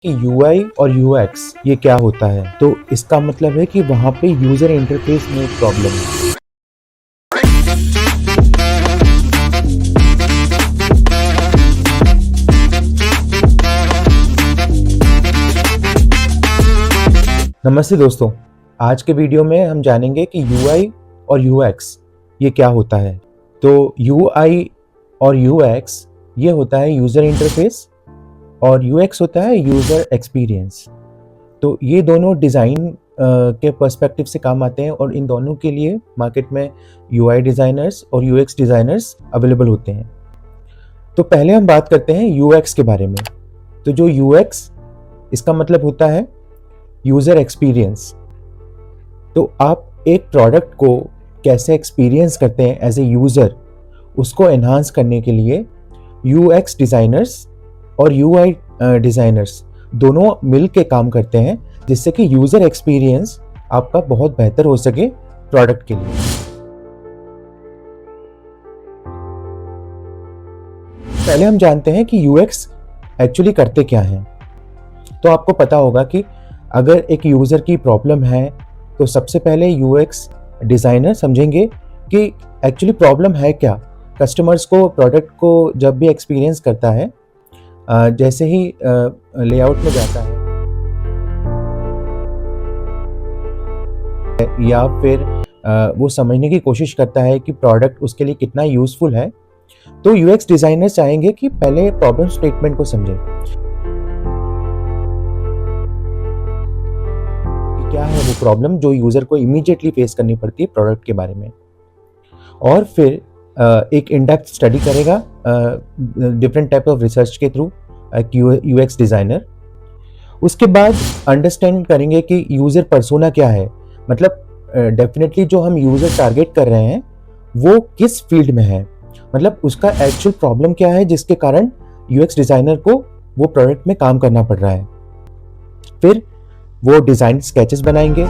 कि यूआई और यूएक्स ये क्या होता है। तो इसका मतलब है कि वहाँ पे यूज़र इंटरफेस में एक प्रॉब्लम है। नमस्ते दोस्तों, आज के वीडियो में हम जानेंगे कि यूआई और यूएक्स ये क्या होता है। तो यूआई और यूएक्स ये होता है यूज़र इंटरफेस और यूएक्स होता है यूज़र एक्सपीरियंस। तो ये दोनों डिज़ाइन के पर्सपेक्टिव से काम आते हैं और इन दोनों के लिए मार्केट में यूआई डिज़ाइनर्स और यूएक्स डिज़ाइनर्स अवेलेबल होते हैं। तो पहले हम बात करते हैं यूएक्स के बारे में। तो जो यूएक्स इसका मतलब होता है यूज़र एक्सपीरियंस। तो आप एक प्रोडक्ट को कैसे एक्सपीरियंस करते हैं एज ए यूज़र, उसको एनहांस करने के लिए यूएक्स डिज़ाइनर्स और यूआई डिज़ाइनर्स दोनों मिल के काम करते हैं, जिससे कि यूज़र एक्सपीरियंस आपका बहुत बेहतर हो सके प्रोडक्ट के लिए। पहले हम जानते हैं कि यूएक्स एक्चुअली करते क्या हैं। तो आपको पता होगा कि अगर एक यूज़र की प्रॉब्लम है तो सबसे पहले यूएक्स डिज़ाइनर समझेंगे कि एक्चुअली प्रॉब्लम है क्या। कस्टमर्स को प्रोडक्ट को जब भी एक्सपीरियंस करता है, जैसे ही लेआउट में जाता है या फिर वो समझने की कोशिश करता है कि प्रोडक्ट उसके लिए कितना यूज़फुल है, तो यूएक्स डिज़ाइनर चाहेंगे कि पहले प्रॉब्लम स्टेटमेंट को समझें। क्या है वो प्रॉब्लम जो यूज़र को इमीडिएटली फेस करनी पड़ती है प्रोडक्ट के बारे में, और फिर एक इन डेप्थ स्टडी करेगा डिफरेंट टाइप ऑफ रिसर्च के थ्रू यूएक्स डिज़ाइनर। उसके बाद अंडरस्टैंड करेंगे कि यूज़र पर्सोना क्या है, मतलब डेफिनेटली जो हम यूज़र टारगेट कर रहे हैं वो किस फील्ड में है, मतलब उसका एक्चुअल प्रॉब्लम क्या है जिसके कारण यूएक्स डिज़ाइनर को वो प्रोडक्ट में काम करना पड़ रहा है। फिर वो डिज़ाइन स्केचेस बनाएंगे।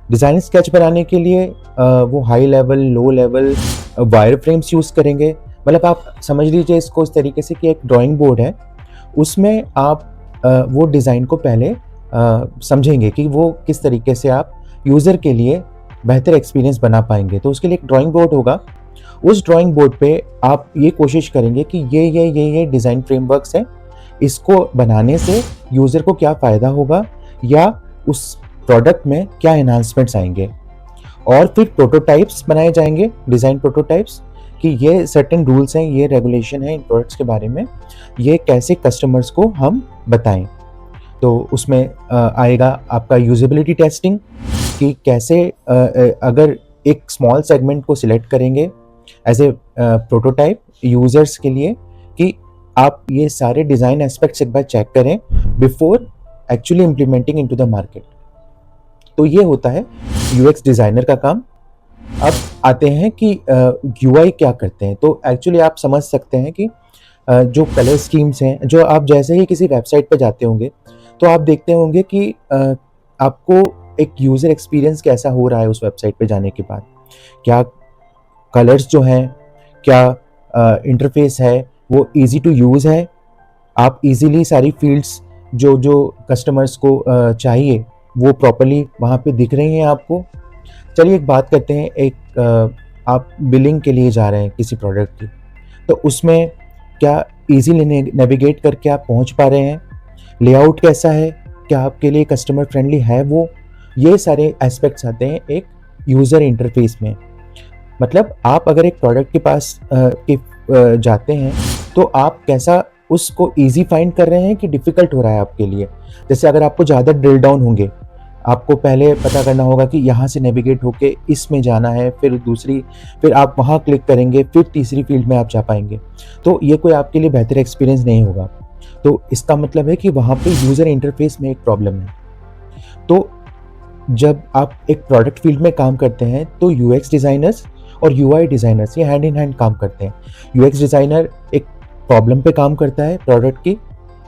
डिज़ाइन स्केच बनाने के लिए वो high level, low level wire frames use करेंगे। मतलब आप समझ लीजिए इसको इस तरीके से कि एक ड्राइंग बोर्ड है, उसमें आप वो डिज़ाइन को पहले समझेंगे कि वो किस तरीके से आप यूज़र के लिए बेहतर एक्सपीरियंस बना पाएंगे। तो उसके लिए एक ड्राइंग बोर्ड होगा। उस ड्राइंग बोर्ड पे आप ये कोशिश करेंगे कि ये डिज़ाइन फ्रेमवर्क्स हैं, इसको बनाने से यूज़र को क्या फ़ायदा होगा या उस प्रोडक्ट में क्या एनहांसमेंट्स आएंगे। और फिर प्रोटोटाइप्स बनाए जाएंगे, डिज़ाइन प्रोटोटाइप्स, कि ये सर्टेन रूल्स हैं, ये रेगुलेशन है इन प्रोडक्ट्स के बारे में, ये कैसे कस्टमर्स को हम बताएं। तो उसमें आएगा आपका यूजेबिलिटी टेस्टिंग, कि कैसे अगर एक स्मॉल सेगमेंट को सिलेक्ट करेंगे एज ए प्रोटोटाइप यूज़र्स के लिए, कि आप ये सारे डिज़ाइन एस्पेक्ट्स एक बार चेक करें before actually implementing into the market. तो ये होता है यूएक्स डिज़ाइनर का काम। अब आते हैं कि यूआई क्या करते हैं। तो एक्चुअली आप समझ सकते हैं कि जो कलर स्कीम्स हैं, जो आप जैसे ही किसी वेबसाइट पर जाते होंगे तो आप देखते होंगे कि आपको एक यूज़र एक्सपीरियंस कैसा हो रहा है उस वेबसाइट पे जाने के बाद। क्या कलर्स जो हैं, क्या इंटरफेस है वो इजी टू यूज़ है, आप इजीली सारी फील्ड्स जो जो कस्टमर्स को चाहिए वो प्रॉपर्ली वहाँ पे दिख रही हैं आपको। चलिए एक बात करते हैं, एक आप बिलिंग के लिए जा रहे हैं किसी प्रोडक्ट की, तो उसमें क्या इजीली नेविगेट करके आप पहुँच पा रहे हैं, लेआउट कैसा है, क्या आपके लिए कस्टमर फ्रेंडली है वो, ये सारे एस्पेक्ट्स आते हैं एक यूज़र इंटरफेस में। मतलब आप अगर एक प्रोडक्ट के पास जाते हैं तो आप कैसा उसको ईजी फाइंड कर रहे हैं कि डिफ़िकल्ट हो रहा है आपके लिए। जैसे अगर आपको ज़्यादा ड्रिल डाउन होंगे, आपको पहले पता करना होगा कि यहाँ से नेविगेट होके इसमें जाना है, फिर आप वहाँ क्लिक करेंगे, फिर तीसरी फील्ड में आप जा पाएंगे। तो ये कोई आपके लिए बेहतर एक्सपीरियंस नहीं होगा। तो इसका मतलब है कि वहाँ पे यूज़र इंटरफेस में एक प्रॉब्लम है। तो जब आप एक प्रोडक्ट फील्ड में काम करते हैं तो यूएक्स डिज़ाइनर्स और यूआई डिज़ाइनर्स ये हैंड इन हैंड काम करते हैं। यूएक्स डिज़ाइनर एक प्रॉब्लम पे काम करता है प्रोडक्ट की,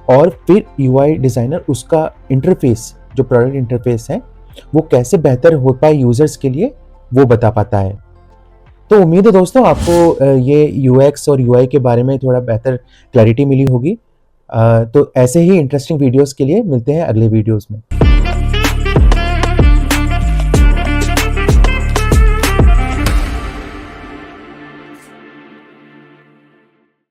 और फिर यूआई डिज़ाइनर उसका इंटरफेस, जो प्रोडक्ट इंटरफेस है, वो कैसे बेहतर हो पाए यूज़र्स के लिए वो बता पाता है। तो उम्मीद है दोस्तों आपको ये यूएक्स और यूआई के बारे में थोड़ा बेहतर क्लैरिटी मिली होगी। तो ऐसे ही इंटरेस्टिंग वीडियोस के लिए मिलते हैं अगले वीडियोस में।